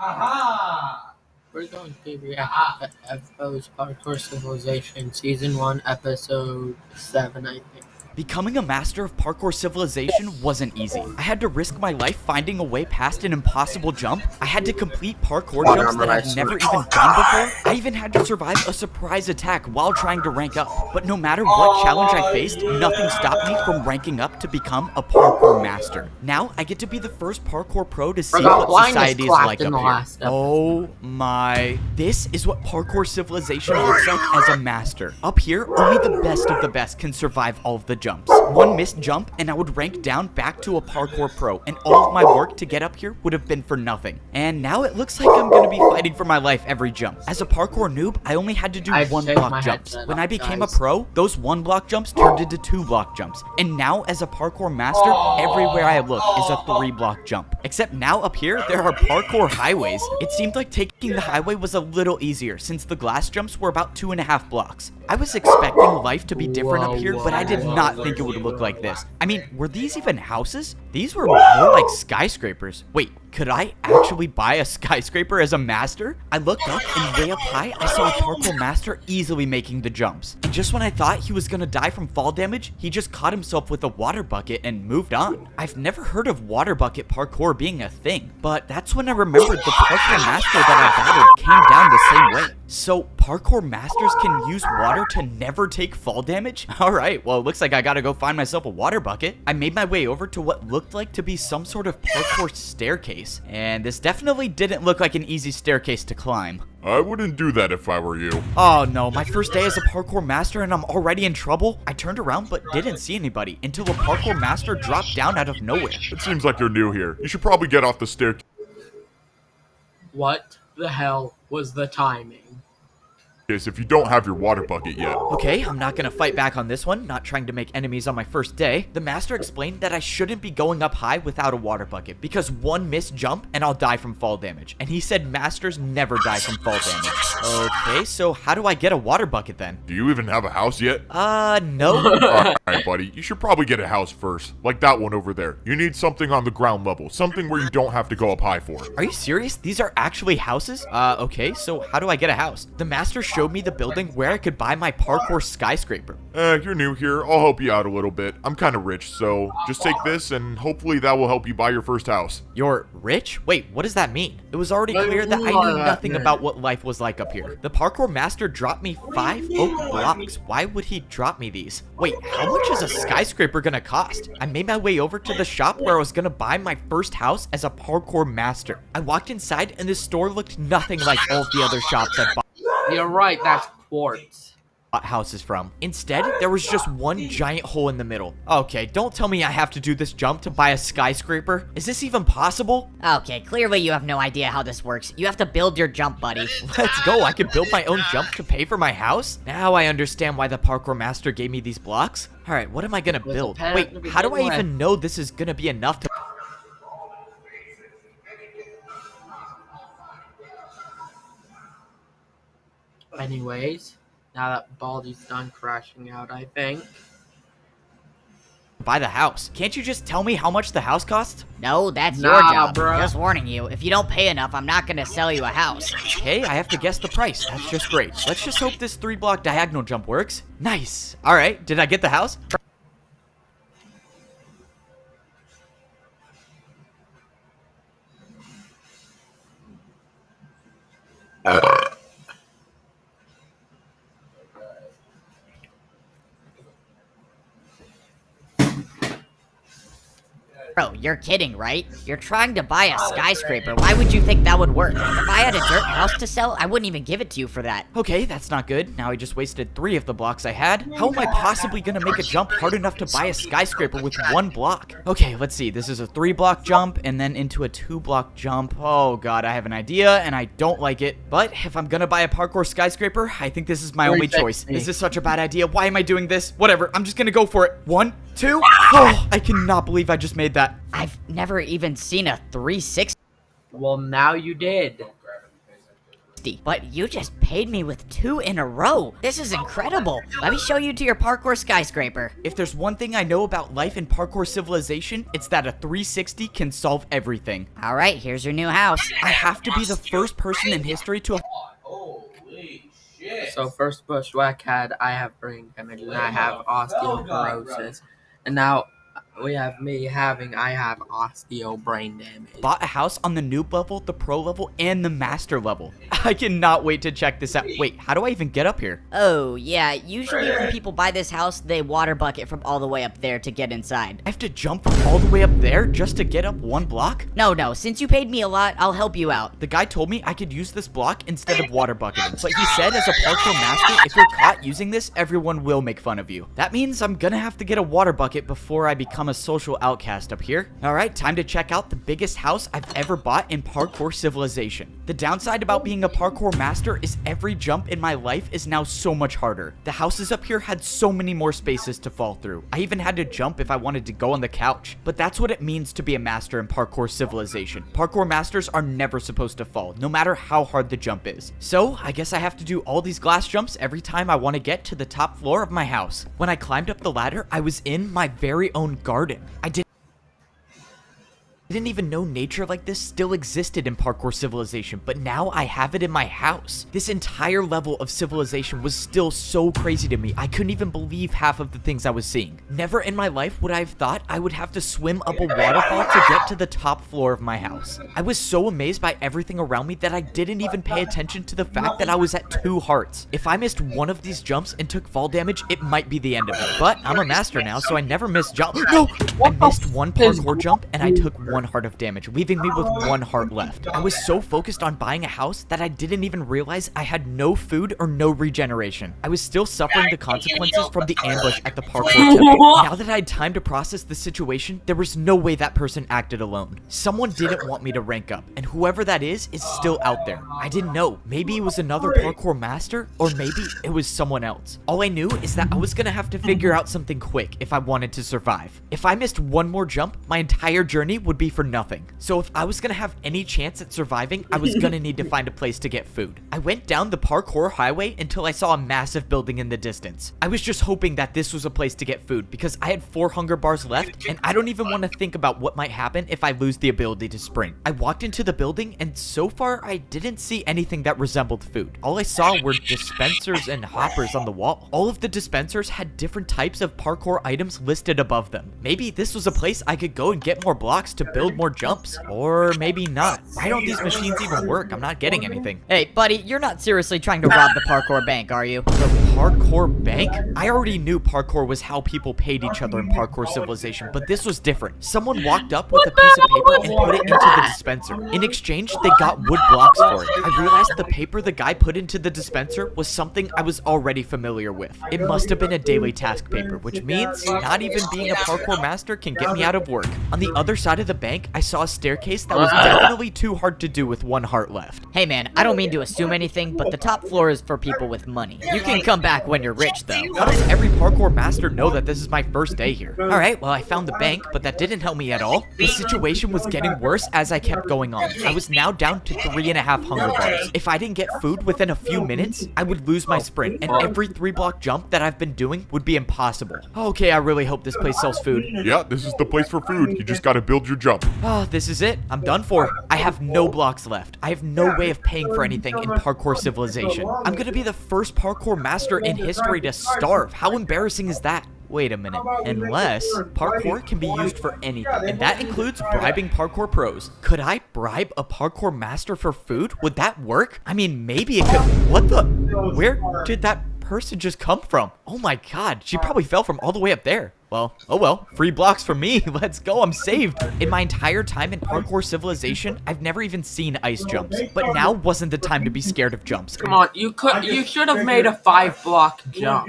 Aha! We're going to react to FO's Parkour Civilization Season 1, Episode 7, I think. Becoming a master of Parkour Civilization wasn't easy. I had to risk my life finding a way past an impossible jump. I had to complete parkour jumps that I've never even done before. I even had to survive a surprise attack while trying to rank up. But no matter what challenge I faced, nothing stopped me from ranking up to become a parkour master. Now, I get to be the first parkour pro to see what society is like up here. Oh my. This is what Parkour Civilization looks like as a master. Up here, only the best of the best can survive all of the jumps. One missed jump and I would rank down back to a parkour pro, and all of my work to get up here would have been for nothing. And now it looks like I'm gonna be fighting for my life every jump. As a parkour noob, I only had to do one block jumps. When I became a pro, those 1 block jumps turned into 2 block jumps. And now as a parkour master, everywhere I look is a 3 block jump. Except now up here, there are parkour highways. It seemed like taking the highway was a little easier since the glass jumps were about 2.5 blocks. I was expecting life to be different up here, but I did not think it would look like this. I mean, were these even houses? These were more like skyscrapers. Wait, could I actually buy a skyscraper as a master? I looked up and way up high, I saw a parkour master easily making the jumps. And just when I thought he was gonna die from fall damage, he just caught himself with a water bucket and moved on. I've never heard of water bucket parkour being a thing, but that's when I remembered the parkour master that I battled came down the same way. So parkour masters can use water to never take fall damage? Alright, well it looks like I gotta go find myself a water bucket. I made my way over to what looked like to be some sort of parkour staircase, and this definitely didn't look like an easy staircase to climb. I wouldn't do that if I were you. Oh no, my first day as a parkour master and I'm already in trouble? I turned around but didn't see anybody until a parkour master dropped down out of nowhere. It seems like you're new here. You should probably get off the staircase. What the hell was the timing? If you don't have your water bucket yet. Okay, I'm not gonna fight back on this one, not trying to make enemies on my first day. The master explained that I shouldn't be going up high without a water bucket because one missed jump and I'll die from fall damage. And he said masters never die from fall damage. Okay, so how do I get a water bucket then? Do you even have a house yet? No. Alright, buddy, you should probably get a house first, like that one over there. You need something on the ground level, something where you don't have to go up high for. Are you serious? These are actually houses? Okay, so how do I get a house? The master showed me the building where I could buy my parkour skyscraper. You're new here. I'll help you out a little bit. I'm kind of rich, so just take this and hopefully that will help you buy your first house. You're rich? Wait, what does that mean? It was already clear that I knew nothing about what life was like up here. The parkour master dropped me 5 oak blocks. Why would he drop me these? Wait, how much is a skyscraper gonna cost? I made my way over to the shop where I was gonna buy my first house as a parkour master. I walked inside and this store looked nothing like all of the other shops I'd bought. You're right, that's quartz. Houses from. Instead, there was just one giant hole in the middle. Okay, don't tell me I have to do this jump to buy a skyscraper. Is this even possible? Okay, clearly you have no idea how this works. You have to build your jump, buddy. Let's go. I can build my own jump to pay for my house? Now I understand why the parkour master gave me these blocks. Alright, what am I gonna build? Wait, how do I even know this is gonna be enough to... Anyways, now that Baldi's done crashing out, I think. buy the house? Can't you just tell me how much the house costs? No, that's your job. Bro. Just warning you, if you don't pay enough, I'm not gonna sell you a house. Okay, I have to guess the price. That's just great. Let's just hope this 3-block diagonal jump works. Nice. Alright, did I get the house? Bro, you're kidding, right? You're trying to buy a skyscraper. Why would you think that would work? If I had a dirt house to sell, I wouldn't even give it to you for that. Okay, that's not good. Now I just wasted 3 of the blocks I had. How am I possibly gonna make a jump hard enough to buy a skyscraper with 1 block? Okay, let's see. This is a 3-block jump and then into a 2-block jump. Oh god, I have an idea and I don't like it. But if I'm gonna buy a parkour skyscraper, I think this is my only choice. This is such a bad idea. Why am I doing this? Whatever, I'm just gonna go for it. 1, 2. Oh, I cannot believe I just made that. I've never even seen a 360. Well, now you did. But you just paid me with 2 in a row. This is incredible. Let me show you to your parkour skyscraper. If there's one thing I know about life in parkour civilization, it's that a 360 can solve everything. All right, here's your new house. I have to be the first person in history to have So first bushwhack had I have brain damage and I have osteoporosis. And now we have me having I have osteo brain damage. bought a house on the noob level, the pro level, and the master level. I cannot wait to check this out. Wait, how do I even get up here? Oh, yeah, usually when people buy this house, they water bucket from all the way up there to get inside. I have to jump from all the way up there just to get up 1 block? No, since you paid me a lot, I'll help you out. The guy told me I could use this block instead of water bucketing, but he said as a parkour master, if you're caught using this, everyone will make fun of you. That means I'm gonna have to get a water bucket before I become a social outcast up here. Alright, time to check out the biggest house I've ever bought in parkour civilization. The downside about being a parkour master is every jump in my life is now so much harder. The houses up here had so many more spaces to fall through. I even had to jump if I wanted to go on the couch. But that's what it means to be a master in parkour civilization. Parkour masters are never supposed to fall, no matter how hard the jump is. So, I guess I have to do all these glass jumps every time I want to get to the top floor of my house. When I climbed up the ladder, I was in my very own garden. I didn't even know nature like this still existed in parkour civilization, but now I have it in my house. This entire level of civilization was still so crazy to me. I couldn't even believe half of the things I was seeing. Never in my life would I have thought I would have to swim up a waterfall to get to the top floor of my house. I was so amazed by everything around me that I didn't even pay attention to the fact that I was at 2 hearts. If I missed one of these jumps and took fall damage, it might be the end of it. But I'm a master now, so I never miss jump. No! I missed one parkour jump and I took 1 heart of damage, leaving me with 1 heart left. I was so focused on buying a house that I didn't even realize I had no food or no regeneration. I was still suffering the consequences from the ambush at the parkour temple. Now that I had time to process the situation, there was no way that person acted alone. Someone didn't want me to rank up, and whoever that is still out there. I didn't know. Maybe it was another parkour master, or maybe it was someone else. All I knew is that I was gonna have to figure out something quick if I wanted to survive. If I missed 1 more jump, my entire journey would be for nothing. So if I was gonna have any chance at surviving, I was gonna need to find a place to get food. I went down the parkour highway until I saw a massive building in the distance. I was just hoping that this was a place to get food because I had 4 hunger bars left and I don't even want to think about what might happen if I lose the ability to sprint. I walked into the building and so far I didn't see anything that resembled food. All I saw were dispensers and hoppers on the wall. All of the dispensers had different types of parkour items listed above them. Maybe this was a place I could go and get more blocks to build more jumps. Or maybe not. Why don't these machines even work? I'm not getting anything. Hey, buddy, you're not seriously trying to rob the parkour bank, are you? The parkour bank? I already knew parkour was how people paid each other in parkour civilization, but this was different. Someone walked up with a piece of paper and put it into the dispenser. In exchange, they got wood blocks for it. I realized the paper the guy put into the dispenser was something I was already familiar with. It must have been a daily task paper, which means not even being a parkour master can get me out of work. On the other side of the bank, I saw a staircase that was definitely too hard to do with 1 heart left. Hey man, I don't mean to assume anything, but the top floor is for people with money. You can come back when you're rich, though. How does every parkour master know that this is my first day here? Alright, well I found the bank, but that didn't help me at all. The situation was getting worse as I kept going on. I was now down to 3.5 hunger bars. If I didn't get food within a few minutes, I would lose my sprint, and every 3-block jump that I've been doing would be impossible. Okay, I really hope this place sells food. Yeah, this is the place for food. You just gotta build your jump. Oh, this is it. I'm done for. I have no blocks left. I have no way of paying for anything in parkour civilization. I'm gonna be the first parkour master in history to starve. How embarrassing is that? Wait a minute. Unless parkour can be used for anything, and that includes bribing parkour pros. Could I bribe a parkour master for food? Would that work? I mean, maybe it could. What the? Where did that person just come from? Oh my god, she probably fell from all the way up there. Well, oh well, free blocks for me. Let's go, I'm saved. In my entire time in parkour civilization, I've never even seen ice jumps. But now wasn't the time to be scared of jumps. Come on, you should have made a 5-block jump.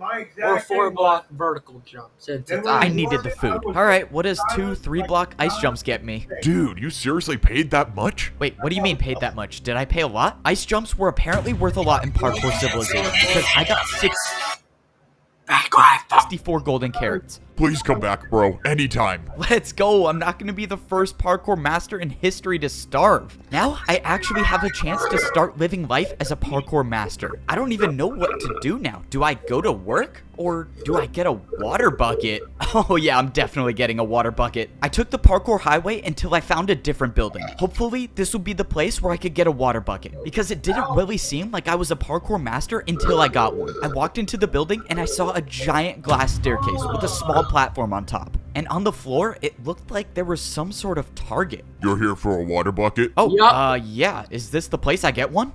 Or a 4-block vertical jump, since it's I needed the food. Alright, what does 2 3-block ice jumps get me? Dude, you seriously paid that much? Wait, what do you mean paid that much? Did I pay a lot? Ice jumps were apparently worth a lot in parkour civilization because I got 64 golden carrots. Please come back, bro. Anytime. Let's go. I'm not going to be the first parkour master in history to starve. Now, I actually have a chance to start living life as a parkour master. I don't even know what to do now. Do I go to work? Or do I get a water bucket? Oh yeah, I'm definitely getting a water bucket. I took the parkour highway until I found a different building. Hopefully, this will be the place where I could get a water bucket, because it didn't really seem like I was a parkour master until I got one. I walked into the building and I saw a giant glass staircase with a small platform on top. And on the floor, it looked like there was some sort of target. You're here for a water bucket? Oh, Yup. yeah. Is this the place I get one?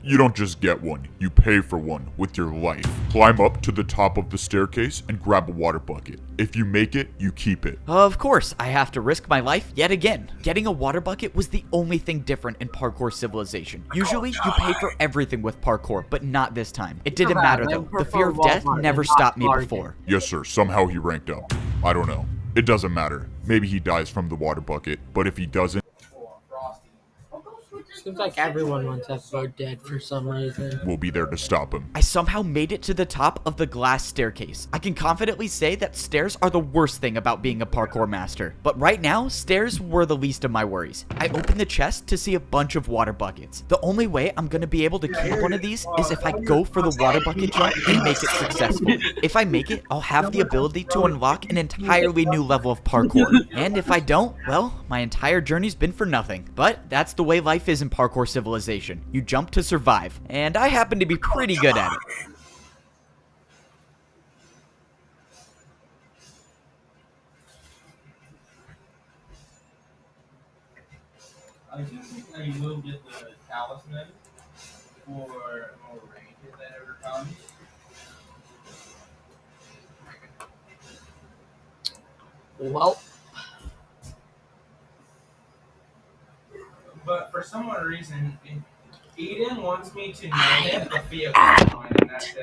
You don't just get one, you pay for one with your life. Climb up to the top of the staircase and grab a water bucket. If you make it, you keep it. Of course, I have to risk my life yet again. Getting a water bucket was the only thing different in Parkour Civilization. Usually, you pay for everything with parkour, but not this time. It didn't matter though. The fear of death never stopped me before. Yes, sir, somehow he ranked up. I don't know. It doesn't matter. Maybe he dies from the water bucket, but if he doesn't, Seems like everyone wants that bird dead for some reason. we'll be there to stop him. I somehow made it to the top of the glass staircase. I can confidently say that stairs are the worst thing about being a parkour master. But right now, stairs were the least of my worries. I opened the chest to see a bunch of water buckets. The only way I'm going to be able to keep one of these is if I go for the water bucket jump and make it successful. If I make it, I'll have the ability to unlock an entirely new level of parkour. And if I don't, well, my entire journey's been for nothing. But that's the way life is in Parkour Civilization. You jump to survive, and I happen to be pretty good at it. I do think that you will get the talisman for more ranges that ever comes. Well, But for some odd reason, Eden wants me to name it the vehicle, and that's it.